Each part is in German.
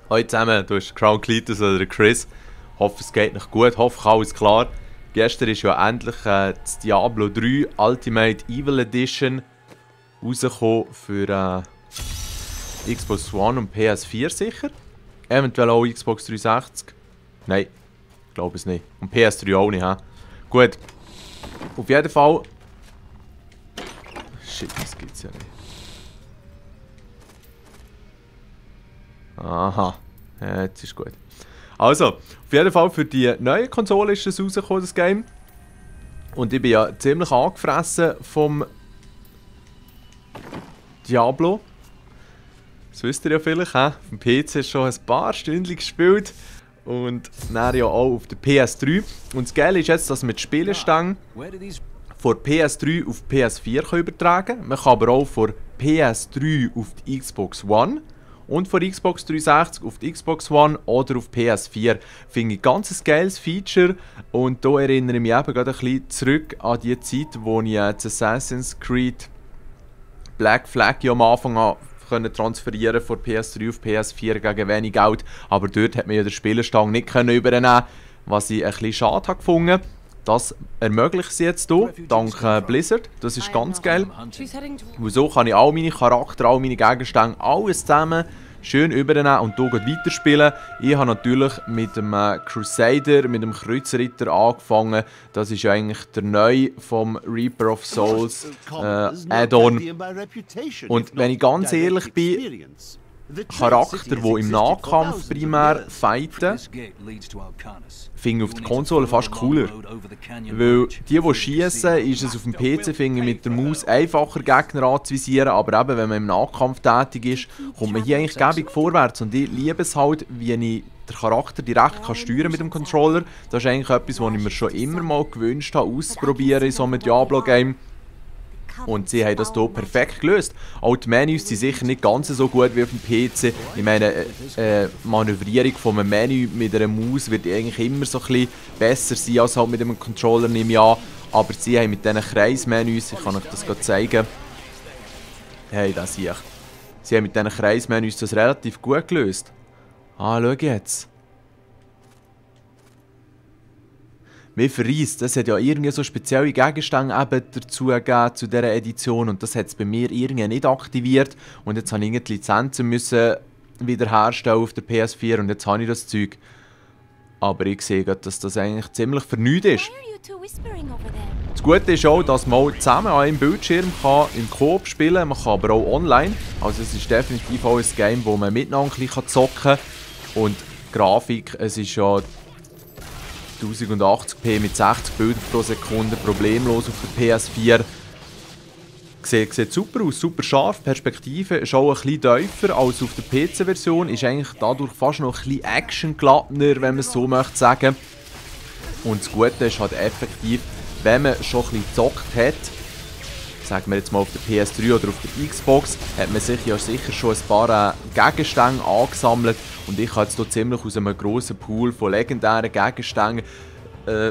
Hallo zusammen, du bist Crown Cletus oder Chris. Hoffe es geht noch gut, hoffe alles klar. Gestern ist ja endlich das Diablo 3 Ultimate Evil Edition rausgekommen für Xbox One und PS4 sicher. Eventuell auch Xbox 360. Nein, ich glaube es nicht. Und PS3 auch nicht, he? Gut. Auf jeden Fall... Shit, das gibt's ja nicht. Aha, ja, jetzt ist gut. Also, auf jeden Fall für die neue Konsole ist es rausgekommen, das Game. Und ich bin ja ziemlich angefressen vom Diablo. Das wisst ihr ja vielleicht, he? Auf dem PC schon ein paar Stunden gespielt. Und dann ja auch auf der PS3. Und das Geile ist jetzt, dass man die Spielestange von PS3 auf PS4 übertragen kann. Man kann aber auch von PS3 auf die Xbox One und von Xbox 360 auf die Xbox One oder auf PS4. Finde ich ein ganz geiles Feature. Und da erinnere ich mich eben gerade ein bisschen zurück an die Zeit, wo ich jetzt Assassin's Creed Black Flag ja am Anfang an können transferieren von PS3 auf PS4 gegen wenig Geld. Aber dort hat man ja den Spielerstand nicht übernehmen, was ich ein bisschen schade habe gefunden. Das ermöglicht sie jetzt hier, dank Blizzard. Das ist ganz geil. Und so kann ich all meine Charakter, all meine Gegenstände, alles zusammen schön übernehmen und hier weiterspielen. Ich habe natürlich mit dem Crusader, mit dem Kreuzritter angefangen. Das ist ja eigentlich der neue vom Reaper of Souls Add-on. Und wenn ich ganz ehrlich bin, Charakter, die im Nahkampf primär fighten, finde ich auf der Konsole fast cooler. Weil die schießen, ist es auf dem PC finde ich mit der Maus einfacher Gegner anzuvisieren, aber eben, wenn man im Nahkampf tätig ist, kommt man hier eigentlich gäbig vorwärts. Und ich liebe es halt, wie ich den Charakter direkt steuern mit dem Controller. Das ist eigentlich etwas, was ich mir schon immer mal gewünscht habe, auszuprobieren in so einem Diablo-Game. Und sie haben das hier perfekt gelöst. Auch die Menüs sind sicher nicht ganz so gut wie auf dem PC. Ich meine, Manövrierung von einem Menü mit einer Maus wird eigentlich immer so ein bisschen besser sein als halt mit einem Controller, nehme ich an. Aber sie haben mit diesen Kreismenüs, ich kann euch das gerade zeigen. Hey, das sehe ich. Sie haben mit diesen Kreismenüs das relativ gut gelöst. Ah, schau jetzt. Wie verreist, das hat ja irgendwie so spezielle Gegenstände eben dazu gegeben zu dieser Edition und das hat es bei mir irgendwie nicht aktiviert und jetzt habe ich die Lizenzen müssen wiederherstellen auf der PS4 und jetzt habe ich das Zeug. Aber ich sehe gerade, dass das eigentlich ziemlich vernünftig ist. Das Gute ist auch, dass man zusammen an einem Bildschirm kann im Koop spielen kann, man kann aber auch online. Also es ist definitiv auch ein Game, wo man miteinander ein bisschen zocken kann. Und die Grafik, es ist ja 1080p mit 60 Bildern pro Sekunde, problemlos auf der PS4. Sieht super aus, super scharf, Perspektive ist auch ein bisschen tiefer als auf der PC-Version, ist eigentlich dadurch fast noch ein bisschen actiongeladener, wenn man es so möchte sagen. Und das Gute ist halt effektiv, wenn man schon ein bisschen gezockt hat, sagen wir jetzt mal auf der PS3 oder auf der Xbox, hat man sich ja sicher schon ein paar Gegenstände angesammelt und ich kann jetzt hier ziemlich aus einem grossen Pool von legendären Gegenständen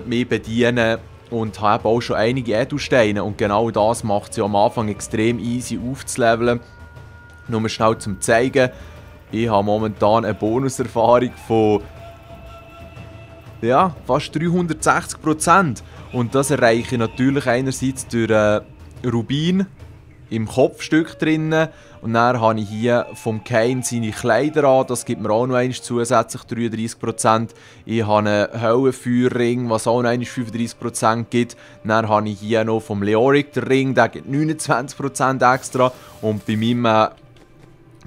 mich bedienen und habe auch schon einige Edelsteine und genau das macht es ja am Anfang extrem easy aufzuleveln. Nur schnell zum zeigen, ich habe momentan eine Bonuserfahrung von ja, fast 360% und das erreiche ich natürlich einerseits durch Rubin im Kopfstück drinnen und dann habe ich hier vom Kain seine Kleider an, das gibt mir auch noch einmal zusätzlich 33%. Ich habe einen Höllenfeuerring, was auch noch einmal 35% gibt. Dann habe ich hier noch vom Leoric den Ring, der gibt 29% extra und bei meinem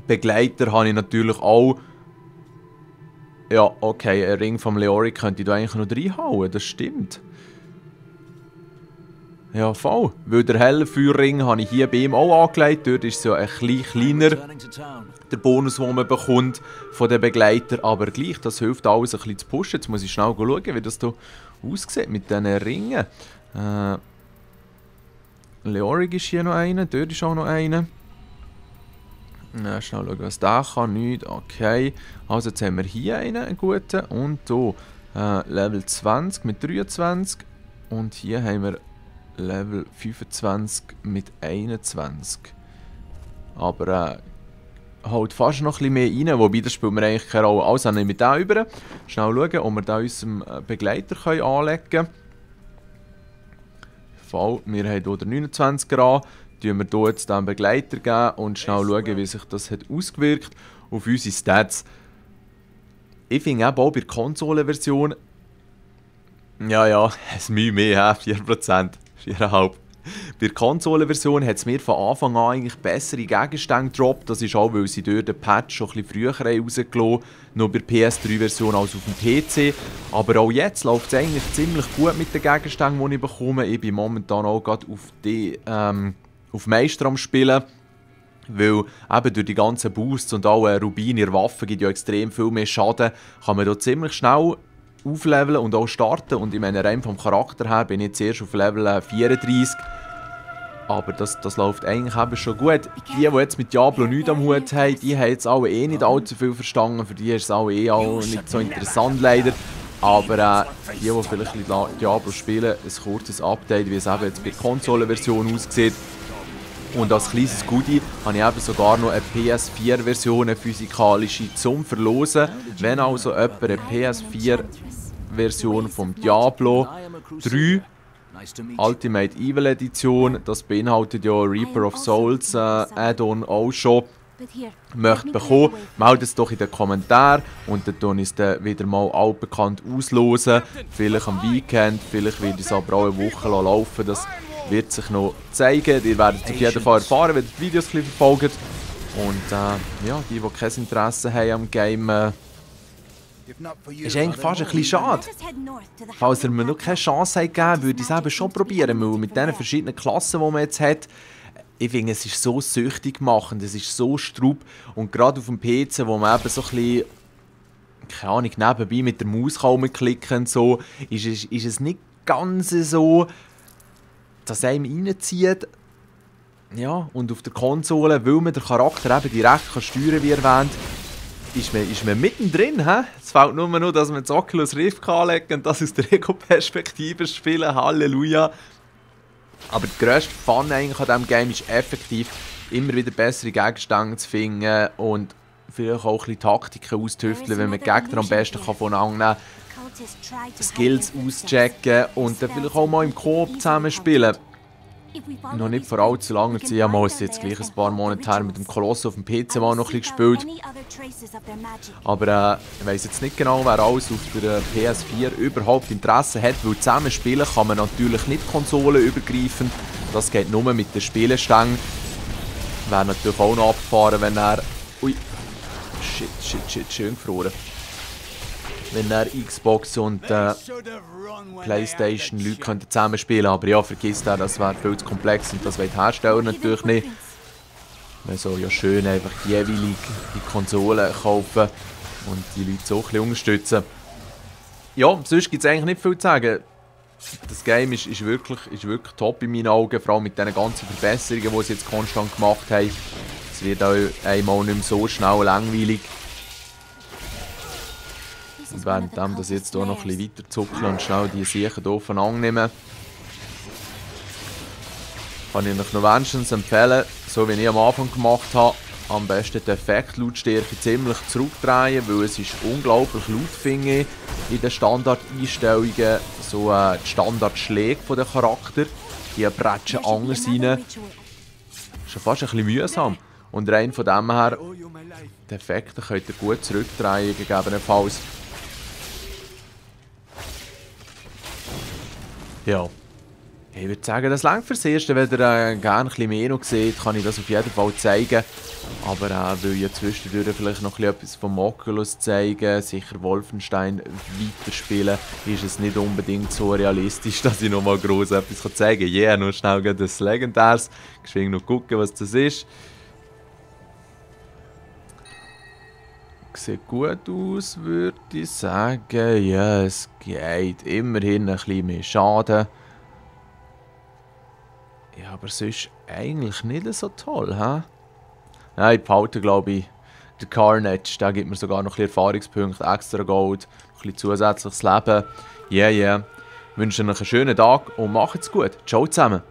Begleiter habe ich natürlich auch ja, okay, einen Ring vom Leoric könnte ich da eigentlich noch reinhauen, das stimmt. Ja, voll. Weil der Höllenfeuerring habe ich hier bei ihm auch angelegt. Dort ist es ja ein bisschen kleiner, der Bonus, den man bekommt von den Begleitern. Aber gleich, das hilft alles ein bisschen zu pushen. Jetzt muss ich schnell schauen, wie das hier aussieht mit diesen Ringen. Leoric ist hier noch einer, dort ist auch noch einer. Schnell schauen, was der kann. Nicht. Okay. Also jetzt haben wir hier einen guten und hier Level 20 mit 23. Und hier haben wir Level 25 mit 21. Aber haut fast noch ein bisschen mehr rein, wobei das spielt mir eigentlich keine Rolle. Also nehmen wir den über. Schnell schauen, ob wir da unserem Begleiter anlegen können. Fall, wir haben hier den 29er an. Tun wir hier jetzt den Begleiter geben und schnell schauen, wie sich das hat ausgewirkt auf unsere Stats. Ich finde eben auch bei der Konsolenversion, ja, es mühe mehr, 4%, 4,5%. Bei der Konsolenversion hat es mir von Anfang an eigentlich bessere Gegenstände gedroppt. Das ist auch, weil sie durch den Patch schon ein bisschen früher rausgelassen haben, noch bei der PS3-Version als auf dem PC. Aber auch jetzt läuft es eigentlich ziemlich gut mit den Gegenständen, die ich bekomme. Ich bin momentan auch gerade auf Meister am Spielen. Weil eben durch die ganzen Boosts und auch Rubine in der Waffe gibt ja extrem viel mehr Schaden, kann man da ziemlich schnell aufleveln und auch starten. Und ich meine, rein vom Charakter her bin ich jetzt erst auf Level 34. Aber das läuft eigentlich eben schon gut. Die jetzt mit Diablo nichts am Hut haben, die haben jetzt auch nicht allzu viel verstanden. Für die ist es auch nicht so interessant leider. Aber die vielleicht Diablo spielen, ein kurzes Update, wie es eben jetzt bei der Konsolenversion aussieht. Und als kleines Goodie habe ich eben sogar noch eine PS4-Version, eine physikalische, zum Verlosen. Wenn also jemand eine PS4-Version vom Diablo 3 Ultimate Evil Edition, das beinhaltet ja Reaper of Souls Add-on auch schon, möchte bekommen, meldet es doch in den Kommentaren und dann tue ich es dann wieder mal altbekannt auslosen. Vielleicht am Weekend, vielleicht wird es aber auch eine Woche laufen. Das wird sich noch zeigen. Ihr werdet auf jeden Fall erfahren, wenn ihr die Videos verfolgt. Und ja, die kein Interesse haben am Game, ist eigentlich fast ein bisschen schade. Falls ihr mir noch keine Chance gegeben, würde ich es eben schon probieren. Weil mit diesen verschiedenen Klassen, die man jetzt hat, ich finde, es ist so süchtig machend, es ist so strub. Und gerade auf dem PC, wo man eben so ein bisschen, keine Ahnung, nebenbei mit der Maus klicken und so, ist es nicht ganz so, dass einem reinzieht. Ja, und auf der Konsole, weil man den Charakter eben direkt steuern kann, wie erwähnt, ist man mittendrin. Es fehlt nur noch, dass man das Oculus Rift anlegen kann und das aus der Ego-Perspektive spielen. Halleluja. Aber der grösste Fun eigentlich an diesem Game ist effektiv, immer wieder bessere Gegenstände zu finden und vielleicht auch ein bisschen Taktiken auszutüfteln, wenn man die Gegner am besten voneinander nehmen kann, Skills auschecken und dann vielleicht auch mal im Koop zusammenspielen. Noch nicht vor allzu langer Zeit, ich habe jetzt gleich ein paar Monate her mit dem Koloss auf dem PC mal noch ein bisschen gespielt. Aber ich weiss jetzt nicht genau, wer alles auf der PS4 überhaupt Interesse hat, weil zusammenspielen kann man natürlich nicht konsolenübergreifend. Das geht nur mit den Spielestängen. Wäre natürlich auch noch abgefahren, wenn er... Ui, shit, schön gefroren. Wenn er Xbox und Playstation Leute zusammenspielen könnten. Aber ja, vergiss das wäre viel zu komplex und das will die Hersteller natürlich nicht. Man soll ja schön einfach jeweilig die Konsolen kaufen und die Leute so ein bisschen unterstützen. Ja, sonst gibt es eigentlich nicht viel zu sagen. Das Game ist wirklich top in meinen Augen, vor allem mit den ganzen Verbesserungen, die sie jetzt konstant gemacht haben. Es wird auch einmal nicht mehr so schnell langweilig. Und währenddem das jetzt hier noch ein bisschen weiter zuckeln und schnell die Siechen hier aufeinander nehmen, kann ich euch noch wärmstens empfehlen, so wie ich am Anfang gemacht habe, am besten die Effektlautstärke ziemlich zurückdrehen, weil es ist unglaublich laut, finde ich, in den Standardeinstellungen. So die Standardschläge der Charakter, die bretschen anders rein. Das ist schon fast ein bisschen mühsam. Und rein von dem her, die Effekte könnt ihr gut zurückdrehen, gegebenenfalls. Ja, ich würde sagen, das reicht fürs Erste. Wenn ihr gerne ein bisschen mehr noch seht, kann ich das auf jeden Fall zeigen. Aber weil ich zwischendurch vielleicht noch etwas vom Oculus zeigen, sicher Wolfenstein weiterspielen, ist es nicht unbedingt so realistisch, dass ich noch mal gross etwas zeigen kann. Yeah, nur schnell das Legendäres. Geschwind noch gucken, was das ist. Sieht gut aus, würde ich sagen. Ja, es geht immerhin ein bisschen mehr Schaden. Ja, aber sonst eigentlich nicht so toll, hä? Nein, ich behalte, glaube ich, den Carnage. Der gibt mir sogar noch ein bisschen Erfahrungspunkte, extra Gold, ein bisschen zusätzliches Leben. Yeah. Ich wünsche euch einen schönen Tag und macht's gut. Ciao zusammen.